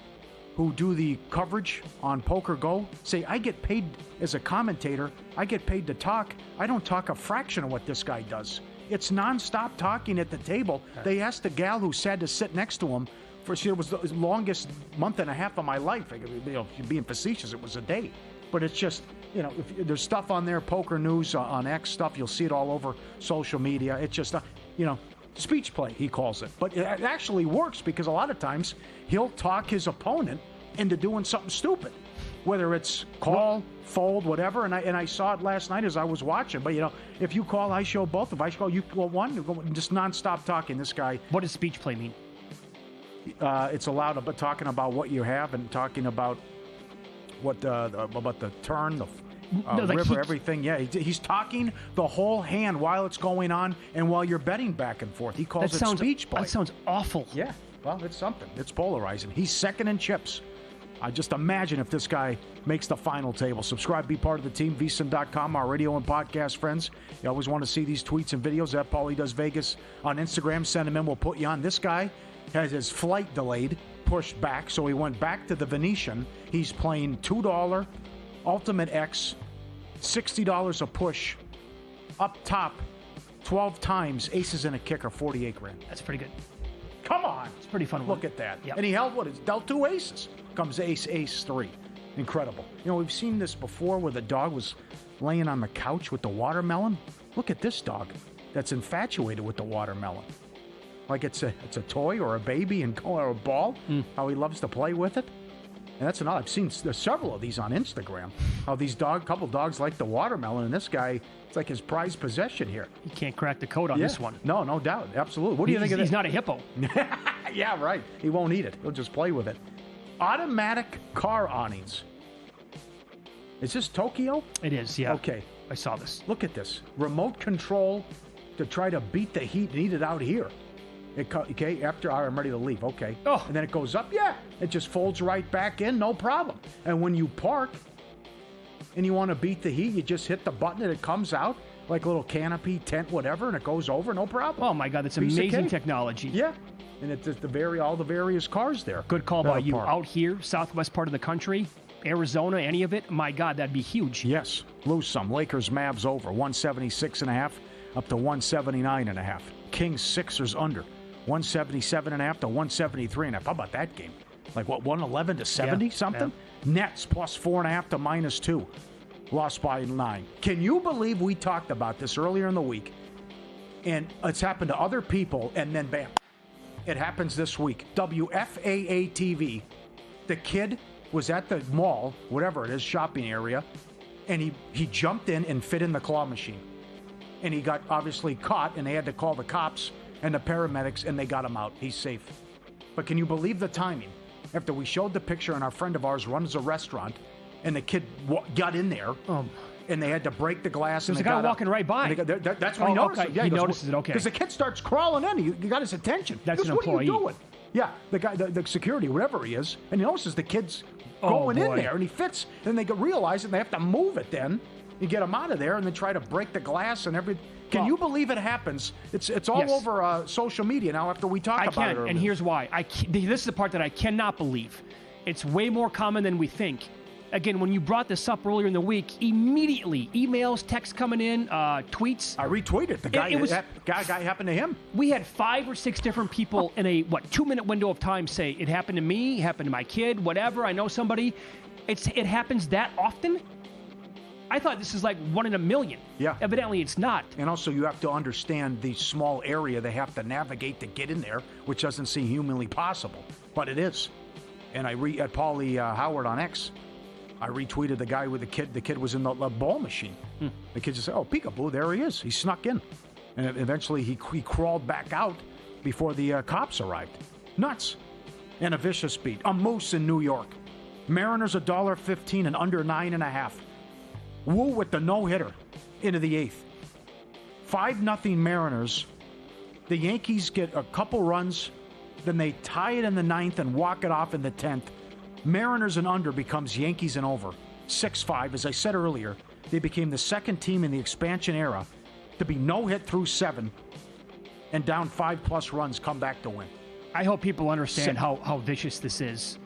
who do the coverage on Poker Go, say, I get paid as a commentator, I get paid to talk. I don't talk a fraction of what this guy does. It's nonstop talking at the table. They asked the gal who sat to sit next to him, it was the longest month and a half of my life. Being facetious, it was a day. But it's just, if there's stuff on there, Poker News on X stuff, you'll see it all over social media. It's just, speech play, he calls it. But it actually works because a lot of times he'll talk his opponent into doing something stupid, whether it's call, fold, whatever. And I saw it last night as I was watching. But, if you call, I show both. If I call, you call one. Just nonstop talking. This guy. What does speech play mean? It's allowed, but talking about what you have and talking about what about the turn, the river, everything. Yeah, he's talking the whole hand while it's going on and while you're betting back and forth. He calls it speech play. That sounds awful. Yeah, well, it's something. It's polarizing. He's second in chips. I just imagine if this guy makes the final table. Subscribe, be part of the team, VSiN.com, our radio and podcast friends. You always want to see these tweets and videos at Paulie Does Vegas on Instagram. Send them in. We'll put you on. This guy has his flight delayed, pushed back, so he went back to the Venetian. He's playing $2 Ultimate X, $60 a push, up top, 12 times, aces and a kicker, 48 grand. That's pretty good. Come on. It's pretty fun. Look at that. Yep. And he held dealt 2 aces. Comes ace, ace, 3. Incredible. We've seen this before where the dog was laying on the couch with the watermelon. Look at this dog that's infatuated with the watermelon. Like it's a toy or a baby or a ball. How he loves to play with it. And that's another. I've seen there's several of these on Instagram. How these couple dogs like the watermelon, and this guy, it's like his prized possession here. You can't crack the code on this one. No doubt. Absolutely. What do you think of this? He's not a hippo. Yeah, right. He won't eat it. He'll just play with it. Automatic car awnings. Is this Tokyo? It is, yeah. Okay. I saw this. Look at this. Remote control to try to beat the heat and eat it out here. Okay, after I'm ready to leave. Okay. Oh. And then it goes up. Yeah. It just folds right back in. No problem. And when you park and you want to beat the heat, you just hit the button and it comes out like a little canopy, tent, whatever, and it goes over. No problem. Oh, my God. That's amazing technology. Yeah. And it's just all the various cars there. Good call by you. Out here, southwest part of the country, Arizona, any of it, my God, that'd be huge. Yes. Lose some. Lakers, Mavs over. 176.5 up to 179.5. Kings, Sixers under. 177.5 to 173.5. How about that game? Like what, 111 to 70 something? Yeah. Nets plus 4.5 to minus 2. Lost by 9. Can you believe we talked about this earlier in the week? And it's happened to other people, and then bam. It happens this week. WFAA TV. The kid was at the mall, whatever it is, shopping area, and he jumped in and fit in the claw machine. And he got obviously caught, and they had to call the cops and the paramedics, and they got him out. He's safe. But can you believe the timing? After we showed the picture, and our friend of ours runs a restaurant, and the kid got in there, and they had to break the glass. There's a guy walking right by. That's when he noticed it. Yeah, he notices it, okay. Because the kid starts crawling in. He got his attention. That's an employee. What are you doing? Yeah, the guy, the security, whatever he is, and he notices the kid's going in there, and he fits. And they realize it, and they have to move it then. You get him out of there, and then try to break the glass and everything. Can you believe it happens? It's all over social media now after we talk about it. And here's why. This is the part that I cannot believe. It's way more common than we think. Again, when you brought this up earlier in the week, immediately emails, texts coming in, tweets. I retweeted the guy. That guy happened to him. We had 5 or 6 different people in a 2-minute window of time say it happened to me, it happened to my kid, whatever. I know somebody. It happens that often. I thought this is like 1 in a million. Yeah. Evidently, it's not. And also, you have to understand the small area they have to navigate to get in there, which doesn't seem humanly possible, but it is. And I at Paulie Howard on X, I retweeted the guy with the kid. The kid was in the ball machine. The kid just said, "Oh, peekaboo, there he is. He snuck in," and eventually he crawled back out before the cops arrived. Nuts. And a vicious beat. A Moose in New York. Mariners $1.15 and under 9.5. Woo with the no-hitter into the 8th. 5-0 Mariners. The Yankees get a couple runs, then they tie it in the 9th and walk it off in the 10th. Mariners and under becomes Yankees and over. 6-5. As I said earlier, they became the second team in the expansion era to be no-hit through 7 and down 5+ runs come back to win. I hope people understand how vicious this is.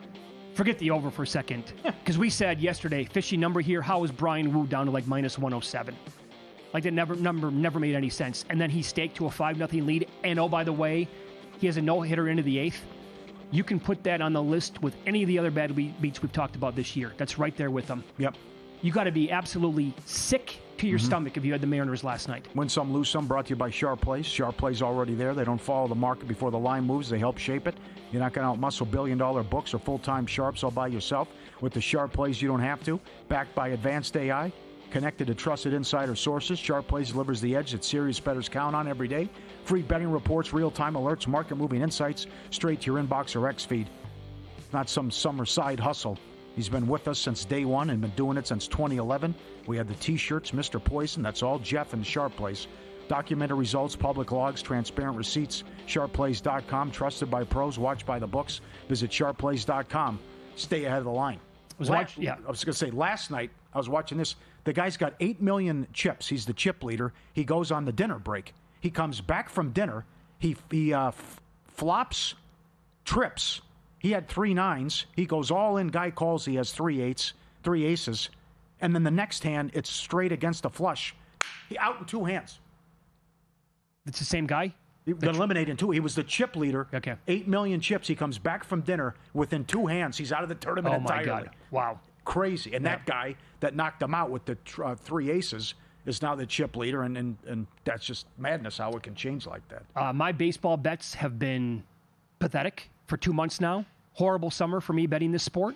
Forget the over for a second. Because we said yesterday, fishy number here, how is Brian Wu down to like minus 107? Like that number never made any sense. And then he staked to a 5-0 lead. And oh, by the way, he has a no-hitter into the 8th. You can put that on the list with any of the other bad beats we've talked about this year. That's right there with them. Yep. You got to be absolutely sick to your stomach if you had the Mariners last night. Win some, lose some, brought to you by Sharp Plays. Sharp Plays already there. They don't follow the market before the line moves. They help shape it. You're not going to outmuscle billion-dollar books or full-time sharps all by yourself. With the Sharp Plays, you don't have to. Backed by advanced AI, connected to trusted insider sources, Sharp Plays delivers the edge that serious bettors count on every day. Free betting reports, real-time alerts, market-moving insights, straight to your inbox or X feed. Not some summer side hustle. He's been with us since day one and been doing it since 2011. We had the T-shirts, Mr. Poison. That's all Jeff and Sharp Plays. Documented results, public logs, transparent receipts. SharpPlays.com. Trusted by pros. Watched by the books. Visit SharpPlays.com. Stay ahead of the line. I was going to say, last night, I was watching this. The guy's got 8 million chips. He's the chip leader. He goes on the dinner break. He comes back from dinner. He flops, trips. He had 3 9s. He goes all in. Guy calls. He has 3 8s, 3 aces. And then the next hand, it's straight against a flush. He out in 2 hands. It's the same guy? He got eliminated in 2. He was the chip leader. Okay. 8 million chips. He comes back from dinner within 2 hands. He's out of the tournament entirely. Oh, my God. Wow. Crazy. And that guy that knocked him out with the 3 aces is now the chip leader. And that's just madness how it can change like that. My baseball bets have been pathetic for 2 months now. Horrible summer for me betting this sport.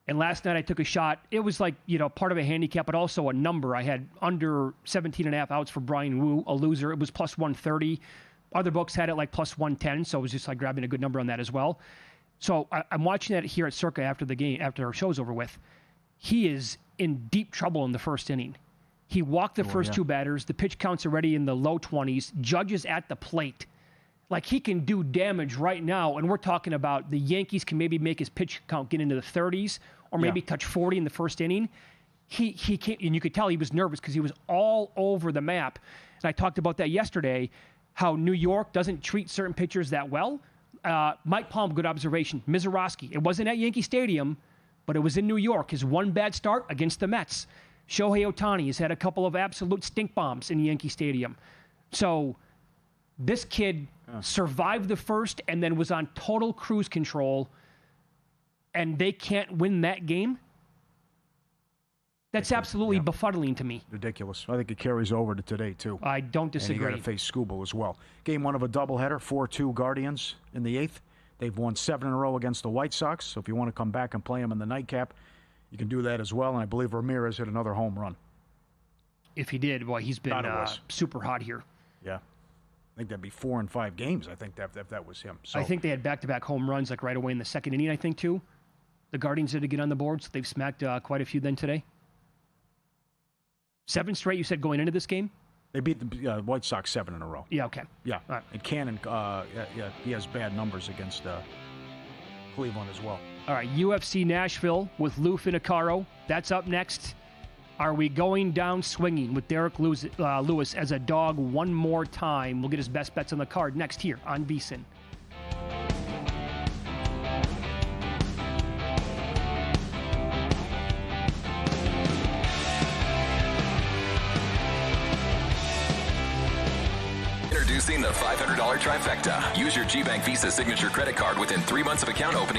And last night I took a shot. It was like, part of a handicap, but also a number. I had under 17.5 outs for Brian Wu, a loser. It was plus 130. Other books had it like plus 110, so it was just like grabbing a good number on that as well. So I'm watching that here at Circa after the game, after our show's over with. He is in deep trouble in the first inning. He walked the first 2 batters. The pitch count's already in the low 20s. Judges at the plate. Like, he can do damage right now, and we're talking about the Yankees can maybe make his pitch count get into the 30s or maybe touch 40 in the first inning. He can't, and you could tell he was nervous because he was all over the map. And I talked about that yesterday, how New York doesn't treat certain pitchers that well. Mike Palm, good observation. Mizorowski, it wasn't at Yankee Stadium, but it was in New York. His one bad start against the Mets. Shohei Ohtani has had a couple of absolute stink bombs in Yankee Stadium. So this kid survived the first and then was on total cruise control, and they can't win that game? That's absolutely befuddling to me. Ridiculous. I think it carries over to today, too. I don't disagree. And you got to face Scooble as well. Game 1 of a doubleheader, 4-2 Guardians in the 8th. They've won 7 in a row against the White Sox, so if you want to come back and play them in the nightcap, you can do that as well. And I believe Ramirez hit another home run. If he did, boy, he's been super hot here. Yeah. I think that'd be 4 in 5 games. I think if that was him. So I think they had back-to-back home runs like right away in the second inning, I think, too. The Guardians did to get on the board, so they've smacked quite a few then today. 7 straight, you said, going into this game? They beat the White Sox 7 in a row. Yeah, okay. Yeah. All right. And Cannon, he has bad numbers against Cleveland as well. All right, UFC Nashville with Lou Finocchiaro. That's up next. Are we going down swinging with Derek Lewis as a dog one more time? We'll get his best bets on the card next here on VSiN. Introducing the $500 trifecta. Use your GBank Visa signature credit card within 3 months of account opening.